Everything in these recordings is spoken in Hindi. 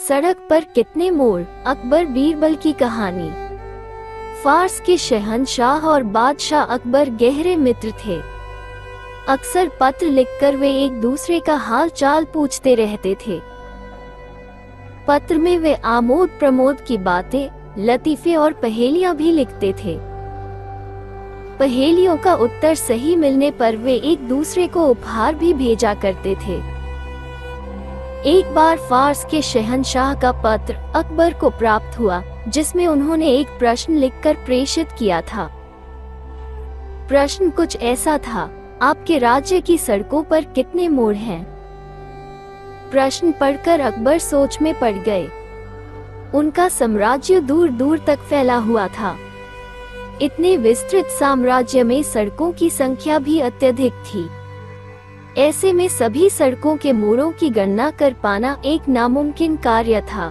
सड़क पर कितने मोड़, अकबर बीरबल की कहानी। फारस के शहंशाह और बादशाह अकबर गहरे मित्र थे। अक्सर पत्र लिखकर वे एक दूसरे का हाल चाल पूछते रहते थे। पत्र में वे आमोद प्रमोद की बातें, लतीफे और पहेलियां भी लिखते थे। पहेलियों का उत्तर सही मिलने पर वे एक दूसरे को उपहार भी भेजा करते थे। एक बार फारस के शहंशाह का पत्र अकबर को प्राप्त हुआ, जिसमें उन्होंने एक प्रश्न लिखकर प्रेषित किया था। प्रश्न कुछ ऐसा था, आपके राज्य की सड़कों पर कितने मोड़ हैं? प्रश्न पढ़कर अकबर सोच में पड़ गए। उनका साम्राज्य दूर दूर तक फैला हुआ था। इतने विस्तृत साम्राज्य में सड़कों की संख्या भी अत्यधिक थी। ऐसे में सभी सड़कों के मोड़ों की गणना कर पाना एक नामुमकिन कार्य था।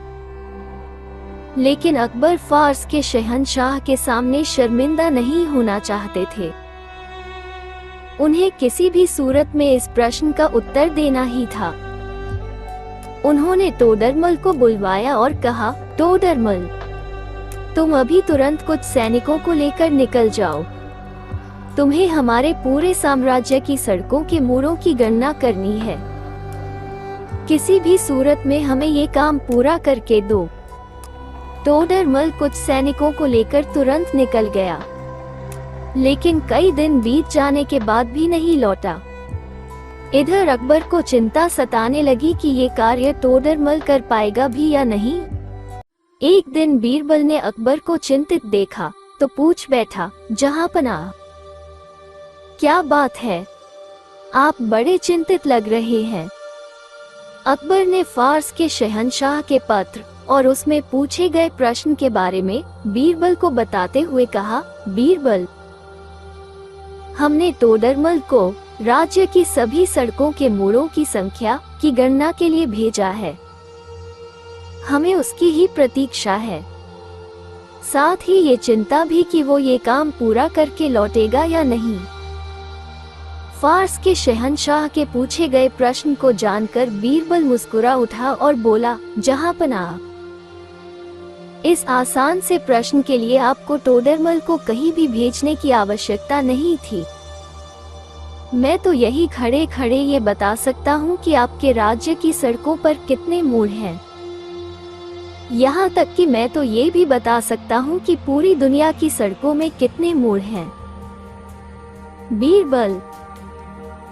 लेकिन अकबर फारस के शहंशाह के सामने शर्मिंदा नहीं होना चाहते थे। उन्हें किसी भी सूरत में इस प्रश्न का उत्तर देना ही था। उन्होंने तोडरमल को बुलवाया और कहा, तोडरमल, तुम अभी तुरंत कुछ सैनिकों को लेकर निकल जाओ। तुम्हें हमारे पूरे साम्राज्य की सड़कों के मोड़ों की गणना करनी है। किसी भी सूरत में हमें ये काम पूरा करके दो। तोडरमल कुछ सैनिकों को लेकर तुरंत निकल गया, लेकिन कई दिन बीत जाने के बाद भी नहीं लौटा। इधर अकबर को चिंता सताने लगी कि ये कार्य तोडरमल कर पाएगा भी या नहीं। एक दिन बीरबल ने अकबर को चिंतित देखा तो पूछ बैठा, जहांपनाह, क्या बात है? आप बड़े चिंतित लग रहे हैं। अकबर ने फारस के शहंशाह के पत्र और उसमें पूछे गए प्रश्न के बारे में बीरबल को बताते हुए कहा, बीरबल, हमने तोडरमल को राज्य की सभी सड़कों के मोड़ों की संख्या की गणना के लिए भेजा है। हमें उसकी ही प्रतीक्षा है। साथ ही ये चिंता भी कि वो ये काम पूरा करके लौटेगा या नहीं। फारस के शहंशाह के पूछे गए प्रश्न को जानकर बीरबल मुस्कुरा उठा और बोला, जहांपनाह, इस आसान से प्रश्न के लिए आपको तोडरमल को कहीं भी भेजने की आवश्यकता नहीं थी। मैं तो यही खड़े खड़े ये बता सकता हूँ कि आपके राज्य की सड़कों पर कितने मोड़ हैं। यहाँ तक कि मैं तो ये भी बता सकता हूँ कि पूरी दुनिया की सड़कों में कितने मोड़ हैं। बीरबल,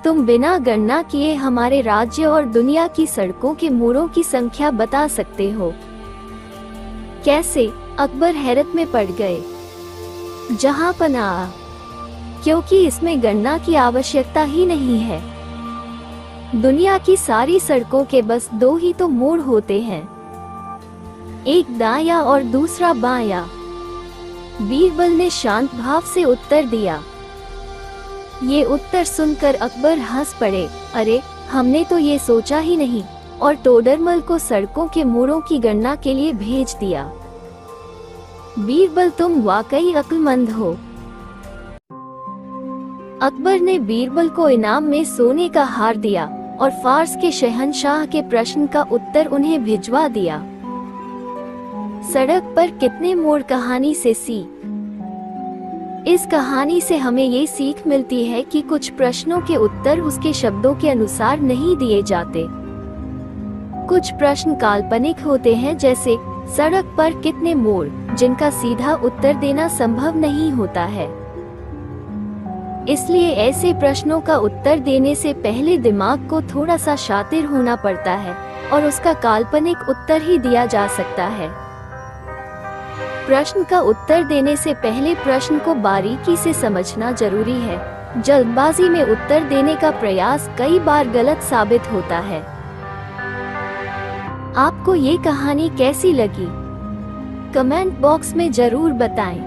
तुम बिना गणना किए हमारे राज्य और दुनिया की सड़कों के मोड़ों की संख्या बता सकते हो? कैसे? अकबर हैरत में पड़ गए। जहांपनाह, क्योंकि इसमें गणना की आवश्यकता ही नहीं है। दुनिया की सारी सड़कों के बस दो ही तो मोड़ होते हैं, एक दायां और दूसरा बायां। बीरबल ने शांत भाव से उत्तर दिया। ये उत्तर सुनकर अकबर हंस पड़े। अरे, हमने तो ये सोचा ही नहीं और तोडरमल को सड़कों के मोड़ों की गणना के लिए भेज दिया। बीरबल, तुम वाकई अक्लमंद हो। अकबर ने बीरबल को इनाम में सोने का हार दिया और फारस के शहंशाह के प्रश्न का उत्तर उन्हें भिजवा दिया। सड़क पर कितने मोड़ कहानी से सीख। इस कहानी से हमें ये सीख मिलती है कि कुछ प्रश्नों के उत्तर उसके शब्दों के अनुसार नहीं दिए जाते। कुछ प्रश्न काल्पनिक होते हैं, जैसे सड़क पर कितने मोड़, जिनका सीधा उत्तर देना संभव नहीं होता है। इसलिए ऐसे प्रश्नों का उत्तर देने से पहले दिमाग को थोड़ा सा शातिर होना पड़ता है और उसका काल्पनिक उत्तर ही दिया जा सकता है। प्रश्न का उत्तर देने से पहले प्रश्न को बारीकी से समझना जरूरी है। जल्दबाजी में उत्तर देने का प्रयास कई बार गलत साबित होता है। आपको ये कहानी कैसी लगी? कमेंट बॉक्स में जरूर बताएं।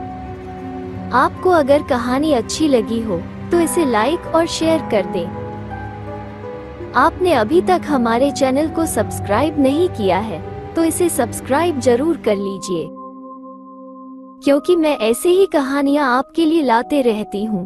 आपको अगर कहानी अच्छी लगी हो तो इसे लाइक और शेयर कर दें। आपने अभी तक हमारे चैनल को सब्सक्राइब नहीं किया है तो इसे सब्सक्राइब जरूर कर लीजिए, क्योंकि मैं ऐसे ही कहानियां आपके लिए लाते रहती हूँ।